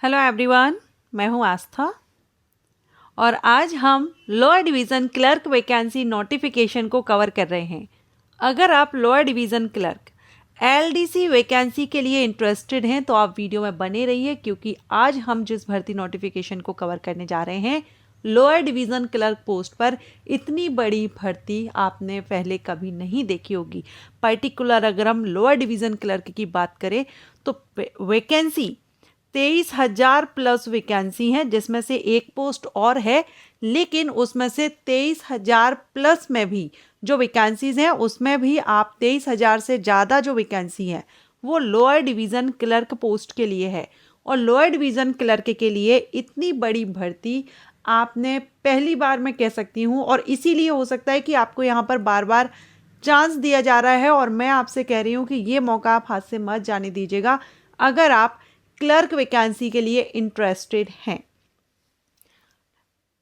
Hello everyone, मैं हूं आस्था और आज हम lower division clerk vacancy notification को कवर कर रहे हैं। अगर आप lower division clerk LDC vacancy के लिए इंटरेस्टेड हैं तो आप वीडियो में बने रहिए, क्योंकि आज हम जिस भर्ती नोटिफिकेशन को कवर करने जा रहे हैं लोअर डिवीज़न क्लर्क पोस्ट पर, इतनी बड़ी भर्ती आपने पहले कभी नहीं देखी होगी। पर्टिकुलर अगर हम लोअर डिवीज़न क्लर्क की बात करें तो वैकेंसी 23,000 प्लस वैकेंसी है, जिसमें से एक पोस्ट और है, लेकिन उसमें से 23,000 प्लस में भी जो वैकेंसीज हैं उसमें भी आप 23,000 से ज़्यादा जो वैकेंसी है वो लोअर डिवीज़न क्लर्क पोस्ट के लिए है। और लोअर डिवीज़न क्लर्क के लिए इतनी बड़ी भर्ती आपने पहली बार मैं कह सकती हूँ, और इसीलिए हो सकता है कि आपको यहाँ पर बार बार चांस दिया जा रहा है। और मैं आपसे कह रही हूँ कि ये मौका आप हाथ से मत जाने दीजिएगा अगर आप क्लर्क वैकेंसी के लिए इंटरेस्टेड हैं।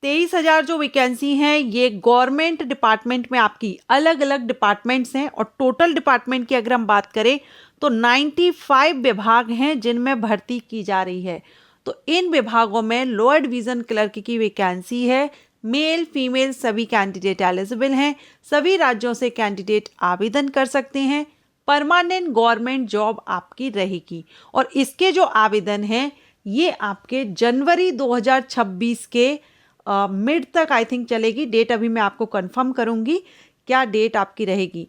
23,000 जो वैकेंसी हैं ये गवर्नमेंट डिपार्टमेंट में आपकी अलग अलग डिपार्टमेंट्स हैं, और टोटल डिपार्टमेंट की अगर हम बात करें तो 95 विभाग हैं जिनमें भर्ती की जा रही है। तो इन विभागों में लोअर डिवीज़न क्लर्क की वैकेंसी है। मेल फीमेल सभी कैंडिडेट एलिजिबल हैं। सभी राज्यों से कैंडिडेट आवेदन कर सकते हैं। परमानेंट गवर्नमेंट जॉब आपकी रहेगी, और इसके जो आवेदन हैं ये आपके जनवरी 2026 के मिड तक आई थिंक चलेगी। डेट अभी मैं आपको कंफर्म करूंगी क्या डेट आपकी रहेगी,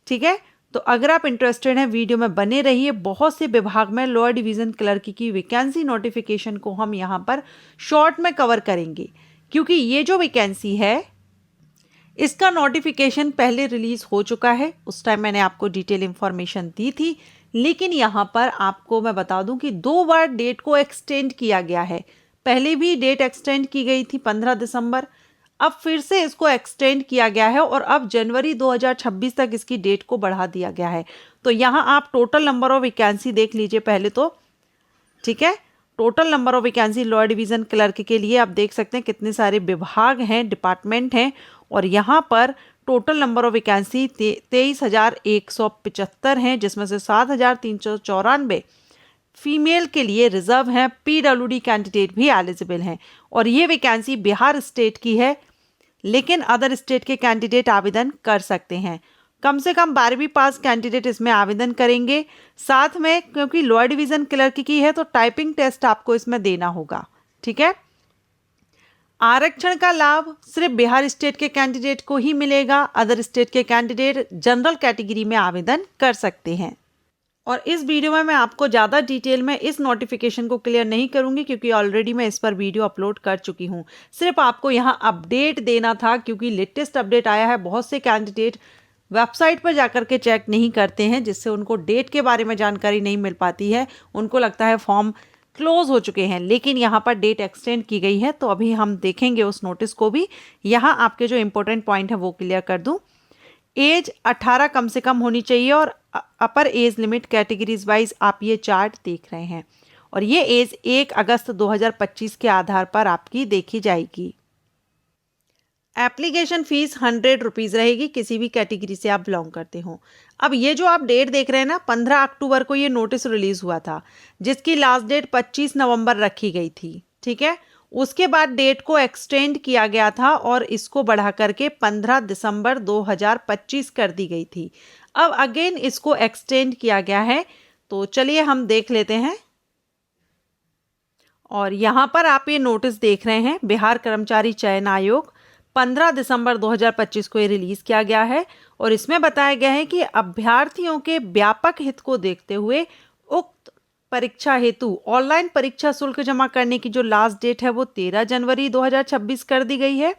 ठीक है। तो अगर आप इंटरेस्टेड हैं वीडियो में बने रहिए। बहुत से विभाग में लोअर डिवीज़न क्लर्क की वैकेंसी नोटिफिकेशन को हम यहाँ पर शॉर्ट में कवर करेंगे, क्योंकि ये जो वैकेंसी है इसका नोटिफिकेशन पहले रिलीज हो चुका है। उस टाइम मैंने आपको डिटेल इंफॉर्मेशन दी थी, लेकिन यहाँ पर आपको मैं बता दूं कि 2 बार डेट को एक्सटेंड किया गया है। पहले भी डेट एक्सटेंड की गई थी 15 दिसंबर, अब फिर से इसको एक्सटेंड किया गया है और अब जनवरी 2026 तक इसकी डेट को बढ़ा दिया गया है। तो यहाँ आप टोटल नंबर ऑफ वैकेंसी देख लीजिए पहले तो, ठीक है। Total number of vacancy lower division clerk के लिए आप देख सकते हैं कितने सारे विभाग हैं, डिपार्टमेंट हैं, और यहाँ पर टोटल नंबर ऑफ वैकेंसी 23,175 हैं, जिसमें से 7,394 फीमेल के लिए रिजर्व हैं। पीडब्ल्यूडी कैंडिडेट भी एलिजिबल हैं, और ये वैकेंसी बिहार स्टेट की है, लेकिन अदर स्टेट के कैंडिडेट आवेदन कर सकते हैं। कम से कम 12वीं पास कैंडिडेट इसमें आवेदन करेंगे। साथ में क्योंकि लोअर डिवीज़न क्लर्क की है तो टाइपिंग टेस्ट आपको इसमें देना होगा, ठीक है। आरक्षण का लाभ सिर्फ बिहार स्टेट के कैंडिडेट को ही मिलेगा। अदर स्टेट के कैंडिडेट जनरल कैटेगरी में आवेदन कर सकते हैं। और इस वीडियो में मैं आपको ज़्यादा डिटेल में इस नोटिफिकेशन को क्लियर नहीं करूंगी, क्योंकि ऑलरेडी मैं इस पर वीडियो अपलोड कर चुकी हूं। सिर्फ आपको यहाँ अपडेट देना था, क्योंकि लेटेस्ट अपडेट आया है। बहुत से कैंडिडेट वेबसाइट पर जाकर के चेक नहीं करते हैं, जिससे उनको डेट के बारे में जानकारी नहीं मिल पाती है। उनको लगता है फॉर्म क्लोज हो चुके हैं, लेकिन यहाँ पर डेट एक्सटेंड की गई है। तो अभी हम देखेंगे उस नोटिस को भी। यहाँ आपके जो इंपॉर्टेंट पॉइंट है वो क्लियर कर दूँ। एज 18 कम से कम होनी चाहिए, और अपर एज लिमिट कैटेगरीज वाइज आप ये चार्ट देख रहे हैं, और ये एज 1 अगस्त 2025 के आधार पर आपकी देखी जाएगी। एप्लीकेशन फीस 100 रुपीज़ रहेगी, किसी भी कैटेगरी से आप बिलोंग करते हो। अब ये जो आप डेट देख रहे हैं ना, 15 अक्टूबर को ये नोटिस रिलीज हुआ था, जिसकी लास्ट डेट 25 नवंबर रखी गई थी, ठीक है। उसके बाद डेट को एक्सटेंड किया गया था और इसको बढ़ा करके 15 दिसंबर 2025 कर दी गई थी। अब अगेन इसको एक्सटेंड किया गया है, तो चलिए हम देख लेते हैं। और यहाँ पर आप ये नोटिस देख रहे हैं, बिहार कर्मचारी चयन आयोग 15 दिसंबर 2025 को ये रिलीज किया गया है, और इसमें बताया गया है कि अभ्यर्थियों के व्यापक हित को देखते हुए उक्त परीक्षा हेतु ऑनलाइन परीक्षा शुल्क जमा करने की जो लास्ट डेट है वो 13 जनवरी 2026 कर दी गई है,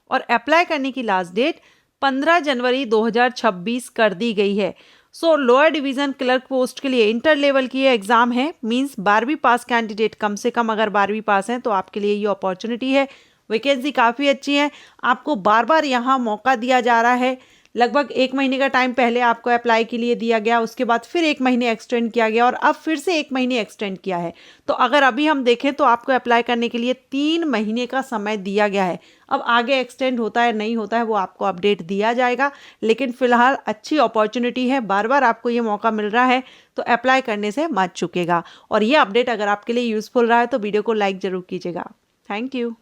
और अप्लाई करने की लास्ट डेट 15 जनवरी 2026 कर दी गई है। सो लोअर डिवीज़न क्लर्क पोस्ट के लिए इंटर लेवल की ये एग्जाम है। मींस 12वीं पास कैंडिडेट, कम से कम अगर 12वीं पास हैं तो आपके लिए ये अपॉर्चुनिटी है। वैकेंसी काफ़ी अच्छी है, आपको बार बार यहाँ मौका दिया जा रहा है। लगभग 1 महीने का टाइम पहले आपको अप्लाई के लिए दिया गया, उसके बाद फिर 1 महीने एक्सटेंड किया गया और अब फिर से 1 महीने एक्सटेंड किया है। तो अगर अभी हम देखें तो आपको अप्लाई करने के लिए 3 महीने का समय दिया गया है। अब आगे एक्सटेंड होता है नहीं होता है वो आपको अपडेट दिया जाएगा, लेकिन फिलहाल अच्छी अपॉर्चुनिटी है, बार बार आपको ये मौका मिल रहा है, तो अप्लाई करने से मत चूकेगा। और ये अपडेट अगर आपके लिए यूज़फुल रहा है तो वीडियो को लाइक ज़रूर कीजिएगा। Thank you.